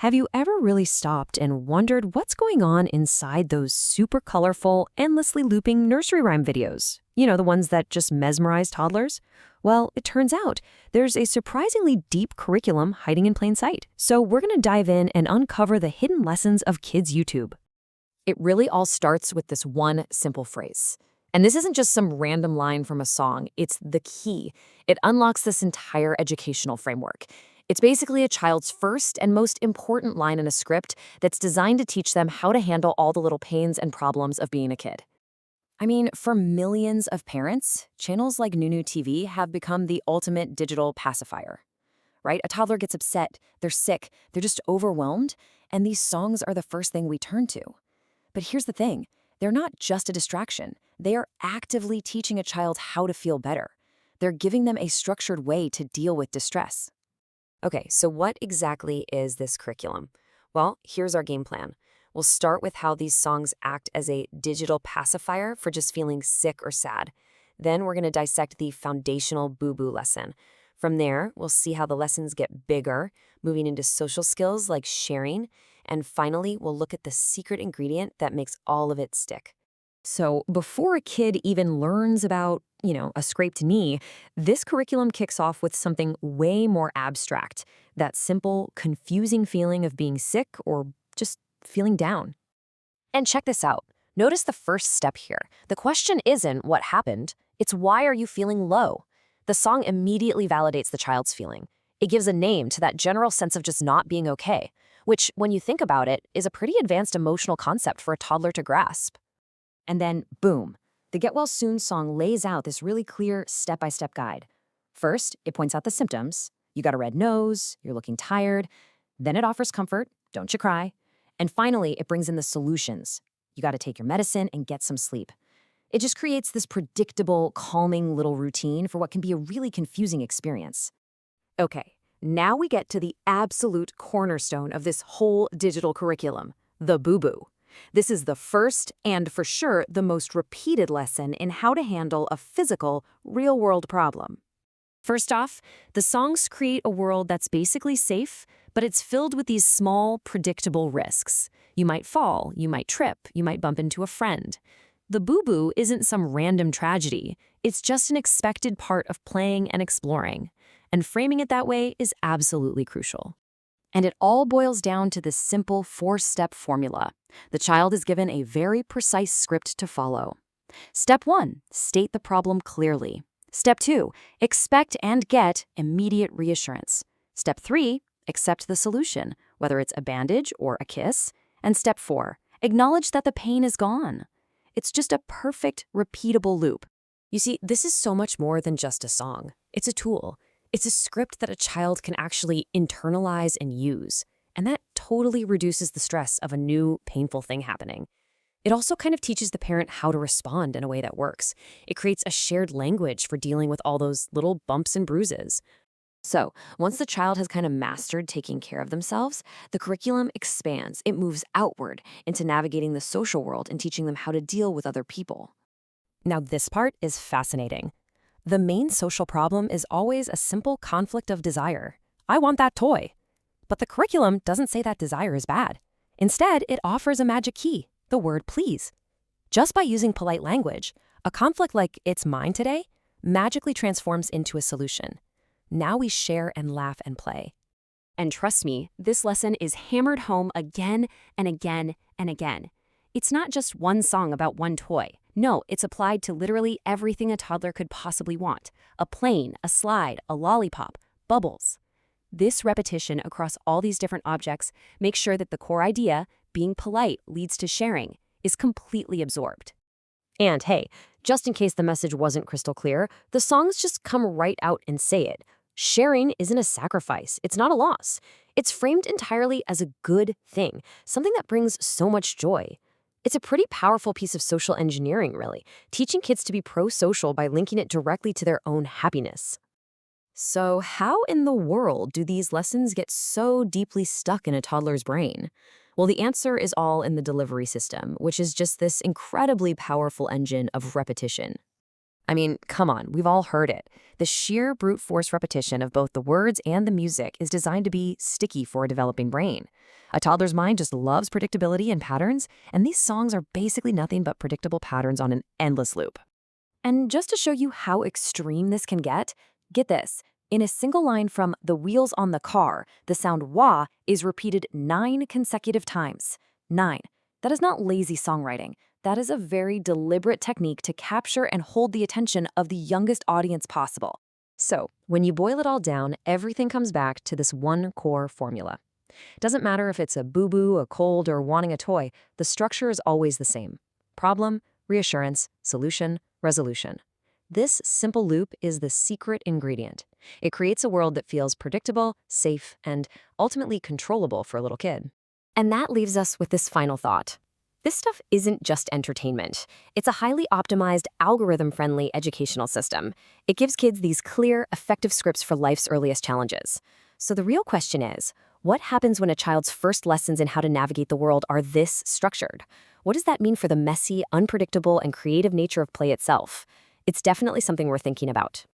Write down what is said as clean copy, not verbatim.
Have you ever really stopped and wondered what's going on inside those super colorful, endlessly looping nursery rhyme videos? You know, the ones that just mesmerize toddlers? Well, it turns out there's a surprisingly deep curriculum hiding in plain sight. So we're going to dive in and uncover the hidden lessons of kids' YouTube. It really all starts with this one simple phrase. And this isn't just some random line from a song, it's the key. It unlocks this entire educational framework. It's basically a child's first and most important line in a script that's designed to teach them how to handle all the little pains and problems of being a kid. I mean, for millions of parents, channels like Nunu TV have become the ultimate digital pacifier, right? A toddler gets upset, they're sick, they're just overwhelmed, and these songs are the first thing we turn to. But here's the thing, they're not just a distraction. They are actively teaching a child how to feel better. They're giving them a structured way to deal with distress. Okay, so what exactly is this curriculum? Well, here's our game plan. We'll start with how these songs act as a digital pacifier for just feeling sick or sad. Then we're going to dissect the foundational boo-boo lesson. From there, we'll see how the lessons get bigger, moving into social skills like sharing. And finally, we'll look at the secret ingredient that makes all of it stick. So before a kid even learns about, a scraped knee, this curriculum kicks off with something way more abstract, that simple, confusing feeling of being sick or just feeling down. And check this out. Notice the first step here. The question isn't what happened, it's why are you feeling low? The song immediately validates the child's feeling. It gives a name to that general sense of just not being okay, which, when you think about it, is a pretty advanced emotional concept for a toddler to grasp. And then, boom, the Get Well Soon song lays out this really clear step-by-step guide. First, it points out the symptoms. You got a red nose, you're looking tired. Then it offers comfort, don't you cry. And finally, it brings in the solutions. You got to take your medicine and get some sleep. It just creates this predictable, calming little routine for what can be a really confusing experience. Okay, now we get to the absolute cornerstone of this whole digital curriculum, the boo-boo. This is the first and, for sure, the most repeated lesson in how to handle a physical, real-world problem. First off, the songs create a world that's basically safe, but it's filled with these small, predictable risks. You might fall, you might trip, you might bump into a friend. The boo-boo isn't some random tragedy. It's just an expected part of playing and exploring. And framing it that way is absolutely crucial. And it all boils down to this simple 4-step formula. The child is given a very precise script to follow. Step 1, state the problem clearly. Step 2, expect and get immediate reassurance. Step 3, accept the solution, whether it's a bandage or a kiss. And step 4, acknowledge that the pain is gone. It's just a perfect, repeatable loop. You see, this is so much more than just a song. It's a tool. It's a script that a child can actually internalize and use, and that totally reduces the stress of a new, painful thing happening. It also kind of teaches the parent how to respond in a way that works. It creates a shared language for dealing with all those little bumps and bruises. So, once the child has kind of mastered taking care of themselves, the curriculum expands. It moves outward into navigating the social world and teaching them how to deal with other people. Now, this part is fascinating. The main social problem is always a simple conflict of desire. I want that toy. But the curriculum doesn't say that desire is bad. Instead, it offers a magic key, the word please. Just by using polite language, a conflict like "it's mine today" magically transforms into a solution. Now we share and laugh and play. And trust me, this lesson is hammered home again and again and again. It's not just one song about one toy. No, it's applied to literally everything a toddler could possibly want. A plane, a slide, a lollipop, bubbles. This repetition across all these different objects makes sure that the core idea, being polite leads to sharing, is completely absorbed. And hey, just in case the message wasn't crystal clear, the songs just come right out and say it. Sharing isn't a sacrifice. It's not a loss. It's framed entirely as a good thing, something that brings so much joy. It's a pretty powerful piece of social engineering, really, teaching kids to be pro-social by linking it directly to their own happiness. So how in the world do these lessons get so deeply stuck in a toddler's brain? Well, the answer is all in the delivery system, which is just this incredibly powerful engine of repetition. I mean, come on, we've all heard it. The sheer brute force repetition of both the words and the music is designed to be sticky for a developing brain. A toddler's mind just loves predictability and patterns, and these songs are basically nothing but predictable patterns on an endless loop. And just to show you how extreme this can get this. In a single line from "The wheels on the car," the sound wah is repeated 9 consecutive times. 9. That is not lazy songwriting. That is a very deliberate technique to capture and hold the attention of the youngest audience possible. So, when you boil it all down, everything comes back to this one core formula. Doesn't matter if it's a boo-boo, a cold, or wanting a toy, the structure is always the same. Problem, reassurance, solution, resolution. This simple loop is the secret ingredient. It creates a world that feels predictable, safe, and ultimately controllable for a little kid. And that leaves us with this final thought. This stuff isn't just entertainment. It's a highly optimized, algorithm-friendly educational system. It gives kids these clear, effective scripts for life's earliest challenges. So the real question is, what happens when a child's first lessons in how to navigate the world are this structured? What does that mean for the messy, unpredictable, and creative nature of play itself? It's definitely something we're thinking about.